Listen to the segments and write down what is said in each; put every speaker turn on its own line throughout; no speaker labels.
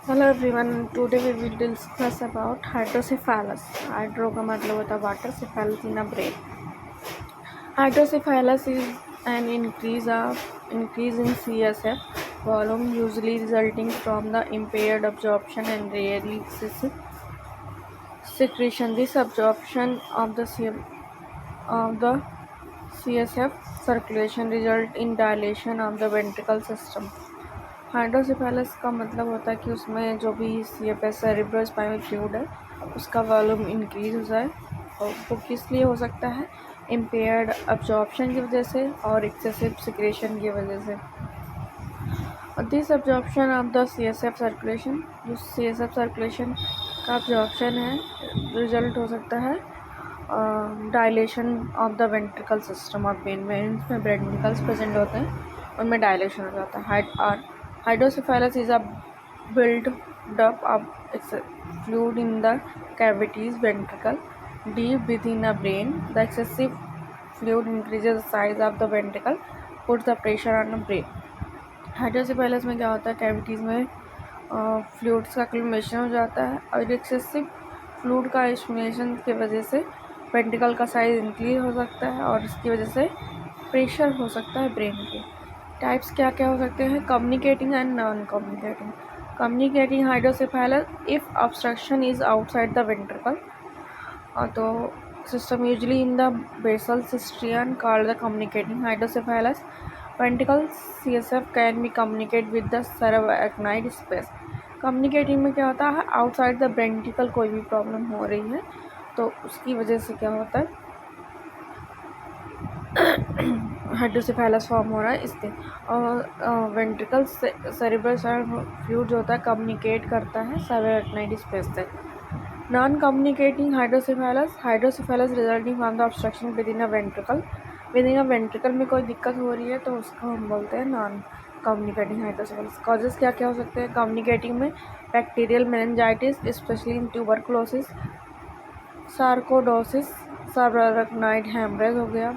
Hello everyone, today we will discuss about hydrocephalus. Hydro का मतलब होता है water, cephalus in a brain. Hydrocephalus is an increase in CSF volume, usually resulting from the impaired absorption and rarely excessive secretion. This absorption of the CSF circulation result in dilation of the ventricle system. Hydrocephalus का मतलब होता है कि उसमें जो भी CFS cerebrospinal fluid है उसका वॉल्यूम इंक्रीज हो जाए, और वो किस लिए हो सकता है? इम्पेयर्ड अब्जॉर्प्शन की वजह से और एक्सेसिव सिक्रेशन की वजह से। This absorption of the CSF circulation, जो CSF सर्कुलेशन का अब्जॉर्प्शन है, रिजल्ट हो सकता है dilation of the ventricle system of brain. Veins में वेंट्रिकल्स प्रेजेंट होते हैं, उनमें डायलेशन हो जाता है। Hydrocephalus is a build-up of fluid in the cavities ventricle deep within the brain. The excessive fluid increases the size of the ventricle, puts the pressure on the brain. Hydrocephalus में क्या होता है? Cavities में fluids का accumulation हो जाता है, और एक्सेसिव फ्लूइड का एक्यूमुलेशन की वजह से वेंट्रिकल का साइज इंक्रीज हो सकता है, और इसकी वजह से प्रेशर हो सकता है ब्रेन पे। टाइप्स क्या क्या हो सकते हैं? Communicating and non communicating. Communicating hydrocephalus if obstruction is outside the ventricle, तो system usually in the basal cistern called the communicating hydrocephalus. Ventricle CSF can be communicate with the surrounding space. Communicating में क्या होता है? Outside the ventricle कोई भी problem हो रही है तो उसकी वजह से क्या होता है? हाइड्रोसेफेलस फॉर्म हो रहा है इससे। और वेंट्रिकल सेरेब्रल फ्लूइड जो होता है कम्युनिकेट करता है सराउंडिंग स्पेस से। Non communicating hydrocephalus resulting from the obstruction within a ventricle. Within a ventricle में कोई दिक्कत हो रही है तो उसको हम बोलते हैं नॉन कम्युनिकेटिंग हाइड्रोसेफेलस। कॉजेज क्या क्या हो सकते हैं कम्युनिकेटिंग में? Bacterial meningitis, especially in tuberculosis, sarcoidosis, subarachnoid haemorrhage हो गया,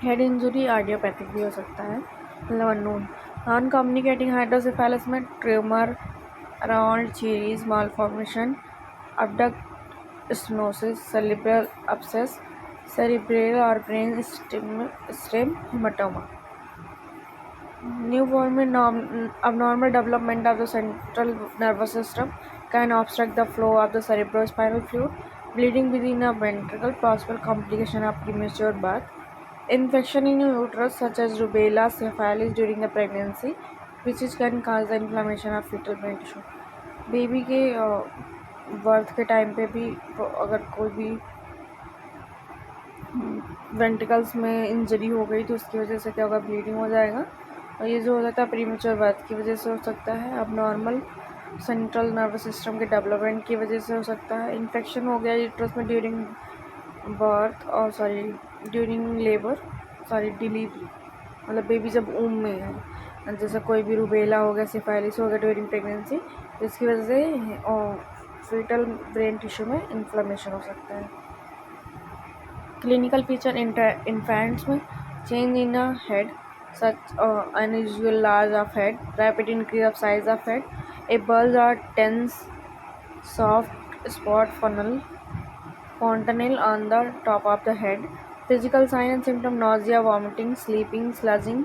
हेड इंजुरी, आर्डियोपैथिक भी हो सकता है, मतलब अननोन। नॉन कम्युनिकेटिंग हाइड्रोसेफेलस में tumour, round Chiari malformation, abduct stenosis, cerebral abscess, cerebral or brain stem hematoma. Newborn में abnormal development of the central nervous system can obstruct the flow of the cerebrospinal fluid, bleeding within a ventricle, possible complication of premature birth. Infection in uterus such as rubella, syphilis during the pregnancy, which can cause the inflammation of fetal brain tissue. Baby के birth के time पे भी अगर कोई भी ventricles में injury हो गई तो उसकी वजह से क्या होगा? ब्लीडिंग हो जाएगा, और ये जो हो जाता है प्रीमेच्योर बर्थ की वजह से हो सकता है। अब नॉर्मल सेंट्रल नर्वस सिस्टम के डेवलपमेंट की वजह से हो सकता है। इन्फेक्शन हो गया यूट्रस में ड्यूरिंग बर्थ और ड्यूरिंग लेबर, डिलीवरी, मतलब बेबी जब ऊम में है, जैसे कोई भी रूबेला हो गया, सिफाइलिस हो गया ड्यूरिंग प्रेगनेंसी, तो इसकी वजह से फीटल ब्रेन टिश्यू में इन्फ्लेमेशन हो सकता है। क्लिनिकल फीचर इन्फेंट्स में change in a head, such unusual large of head, rapid increase of size of head, a bulge or tense soft spot fontanelle on the top of the head. Physical sign and symptom: nausea, vomiting, sleeping, sludging,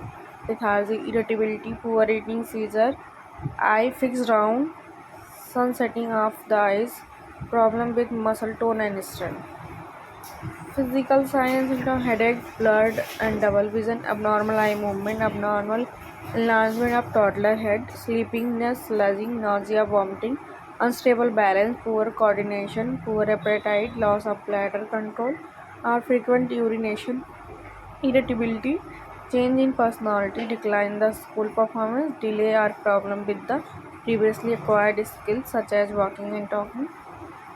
lethargy, irritability, poor eating, seizure, eye fixed round, sun setting of the eyes, problem with muscle tone and strength. Physical signs include headache, blurred and double vision, abnormal eye movement, abnormal enlargement of toddler head, sleepiness, sludging, nausea, vomiting, unstable balance, poor coordination, poor appetite, loss of bladder control, or frequent urination, irritability, change in personality, decline in the school performance, delay or problem with the previously acquired skills such as walking and talking.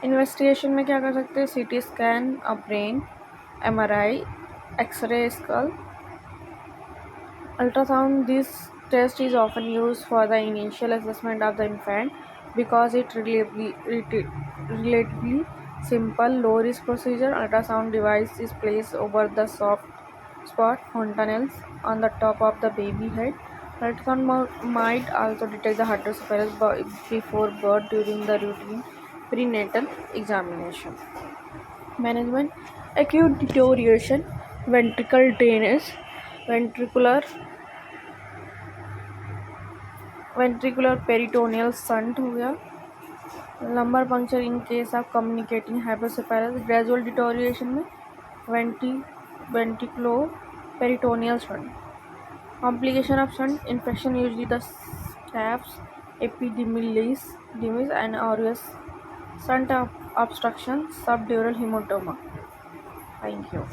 Investigation में क्या कर सकते हैं? CT scan of brain, MRI, X-ray skull, ultrasound. This test is often used for the initial assessment of the infant because it relatively simple, low risk procedure. Ultrasound device is placed over the soft spot fontanelles on the top of the baby head. Ultrasound might also detect the hydrocephalus before birth during the routine prenatal examination. Management: acute deterioration, ventricle drainage, ventricular ventricular peritoneal shunt हो गया, lumbar puncture in case of communicating hydrocephalus, gradual deterioration में ventriculoperitoneal shunt. Complication of shunt infection, usually the staph epididymis and aureus. Shunt obstruction, subdural hematoma. Thank you.